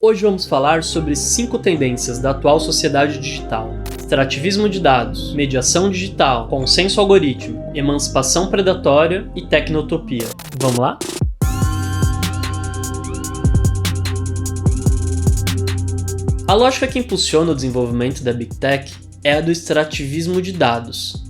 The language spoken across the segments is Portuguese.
Hoje vamos falar sobre 5 tendências da atual sociedade digital: extrativismo de dados, mediação digital, consenso algorítmico, emancipação predatória e tecnotopia. Vamos lá? A lógica que impulsiona o desenvolvimento da Big Tech é a do extrativismo de dados,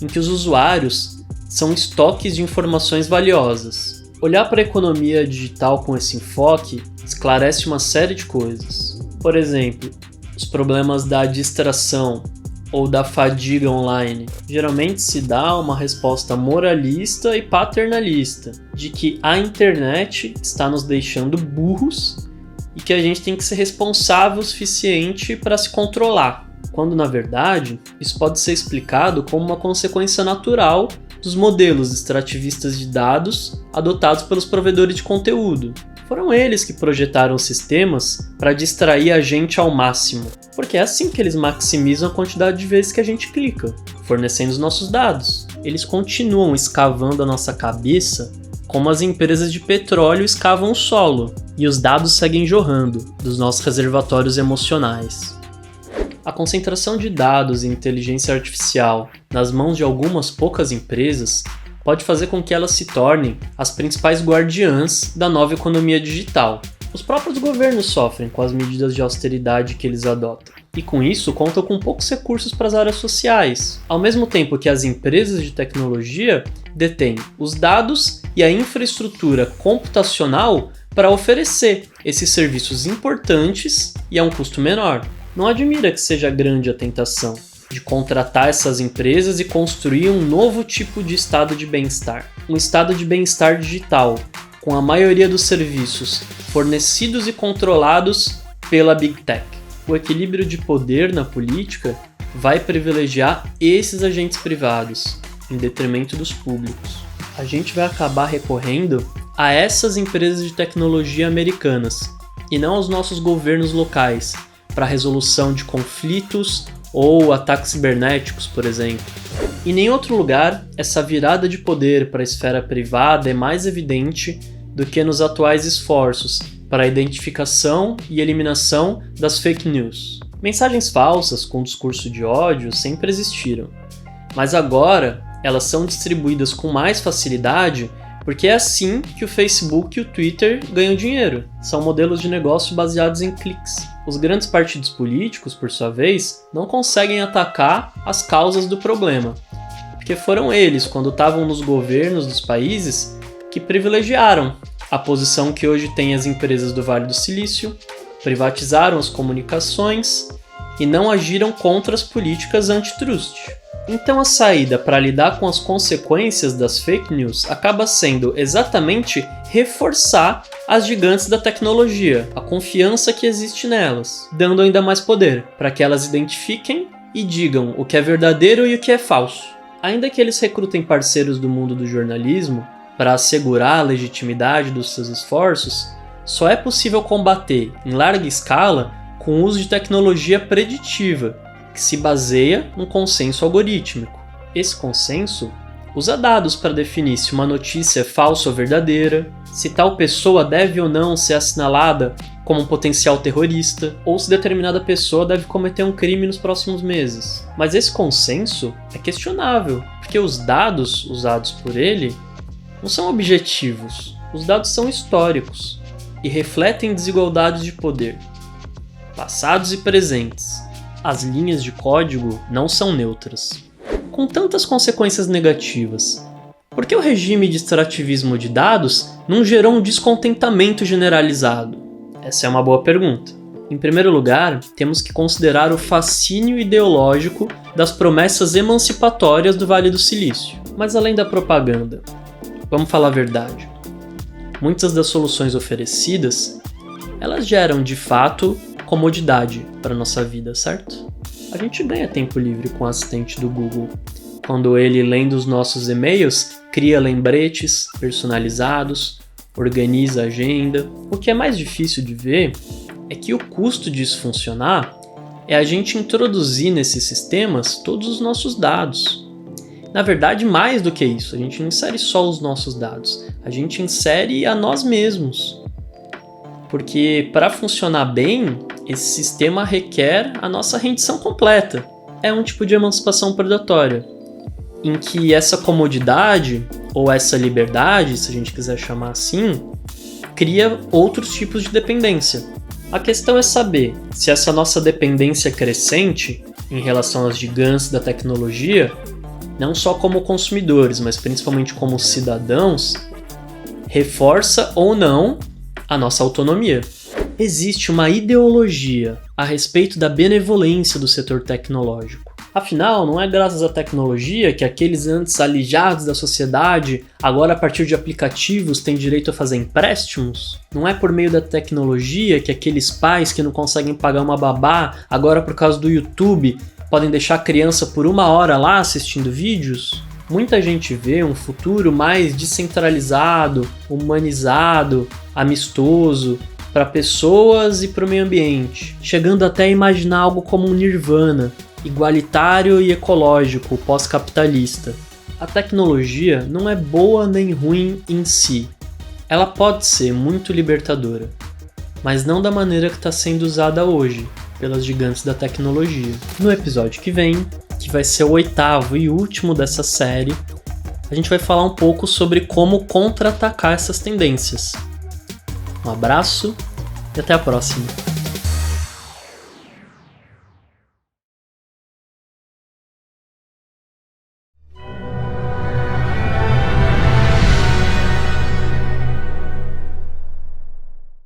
em que os usuários são estoques de informações valiosas. Olhar para a economia digital com esse enfoque esclarece uma série de coisas. Por exemplo, os problemas da distração ou da fadiga online. Geralmente se dá uma resposta moralista e paternalista, de que a internet está nos deixando burros e que a gente tem que ser responsável o suficiente para se controlar, quando na verdade isso pode ser explicado como uma consequência natural dos modelos extrativistas de dados adotados pelos provedores de conteúdo. Foram eles que projetaram sistemas para distrair a gente ao máximo, porque é assim que eles maximizam a quantidade de vezes que a gente clica, fornecendo os nossos dados. Eles continuam escavando a nossa cabeça como as empresas de petróleo escavam o solo, e os dados seguem jorrando dos nossos reservatórios emocionais. A concentração de dados e inteligência artificial nas mãos de algumas poucas empresas pode fazer com que elas se tornem as principais guardiãs da nova economia digital. Os próprios governos sofrem com as medidas de austeridade que eles adotam, e com isso contam com poucos recursos para as áreas sociais, ao mesmo tempo que as empresas de tecnologia detêm os dados e a infraestrutura computacional para oferecer esses serviços importantes e a um custo menor. Não admira que seja grande a tentação de contratar essas empresas e construir um novo tipo de estado de bem-estar. Um estado de bem-estar digital, com a maioria dos serviços fornecidos e controlados pela Big Tech. O equilíbrio de poder na política vai privilegiar esses agentes privados, em detrimento dos públicos. A gente vai acabar recorrendo a essas empresas de tecnologia americanas, e não aos nossos governos locais, para a resolução de conflitos ou ataques cibernéticos, por exemplo. Em nenhum outro lugar, essa virada de poder para a esfera privada é mais evidente do que nos atuais esforços para a identificação e eliminação das fake news. Mensagens falsas com discurso de ódio sempre existiram, mas agora elas são distribuídas com mais facilidade porque é assim que o Facebook e o Twitter ganham dinheiro. São modelos de negócio baseados em cliques. Os grandes partidos políticos, por sua vez, não conseguem atacar as causas do problema, porque foram eles, quando estavam nos governos dos países, que privilegiaram a posição que hoje tem as empresas do Vale do Silício, privatizaram as comunicações e não agiram contra as políticas antitrust. Então a saída para lidar com as consequências das fake news acaba sendo exatamente reforçar as gigantes da tecnologia, a confiança que existe nelas, dando ainda mais poder para que elas identifiquem e digam o que é verdadeiro e o que é falso. Ainda que eles recrutem parceiros do mundo do jornalismo para assegurar a legitimidade dos seus esforços, só é possível combater em larga escala com o uso de tecnologia preditiva, que se baseia num consenso algorítmico. Esse consenso usa dados para definir se uma notícia é falsa ou verdadeira, se tal pessoa deve ou não ser assinalada como um potencial terrorista, ou se determinada pessoa deve cometer um crime nos próximos meses. Mas esse consenso é questionável, porque os dados usados por ele não são objetivos. Os dados são históricos e refletem desigualdades de poder, passados e presentes. As linhas de código não são neutras. Com tantas consequências negativas, por que o regime de extrativismo de dados não gerou um descontentamento generalizado? Essa é uma boa pergunta. Em primeiro lugar, temos que considerar o fascínio ideológico das promessas emancipatórias do Vale do Silício. Mas além da propaganda, vamos falar a verdade. Muitas das soluções oferecidas, elas geram de fato comodidade para a nossa vida, certo? A gente ganha tempo livre com o assistente do Google, quando ele, lendo os nossos e-mails, cria lembretes personalizados, organiza a agenda. O que é mais difícil de ver é que o custo disso funcionar é a gente introduzir nesses sistemas todos os nossos dados. Na verdade, mais do que isso, a gente não insere só os nossos dados, a gente insere a nós mesmos. Porque para funcionar bem, esse sistema requer a nossa rendição completa. É um tipo de emancipação predatória, em que essa comodidade, ou essa liberdade, se a gente quiser chamar assim, cria outros tipos de dependência. A questão é saber se essa nossa dependência crescente em relação aos gigantes da tecnologia, não só como consumidores, mas principalmente como cidadãos, reforça ou não a nossa autonomia. Existe uma ideologia a respeito da benevolência do setor tecnológico. Afinal, não é graças à tecnologia que aqueles antes alijados da sociedade, agora a partir de aplicativos, têm direito a fazer empréstimos? Não é por meio da tecnologia que aqueles pais que não conseguem pagar uma babá, agora por causa do YouTube, podem deixar a criança por 1 hora lá assistindo vídeos? Muita gente vê um futuro mais descentralizado, humanizado, amistoso, para pessoas e para o meio ambiente, chegando até a imaginar algo como um nirvana, igualitário e ecológico, pós-capitalista. A tecnologia não é boa nem ruim em si. Ela pode ser muito libertadora, mas não da maneira que está sendo usada hoje, pelas gigantes da tecnologia. No episódio que vem, que vai ser o 8º e último dessa série, a gente vai falar um pouco sobre como contra-atacar essas tendências. Um abraço e até a próxima!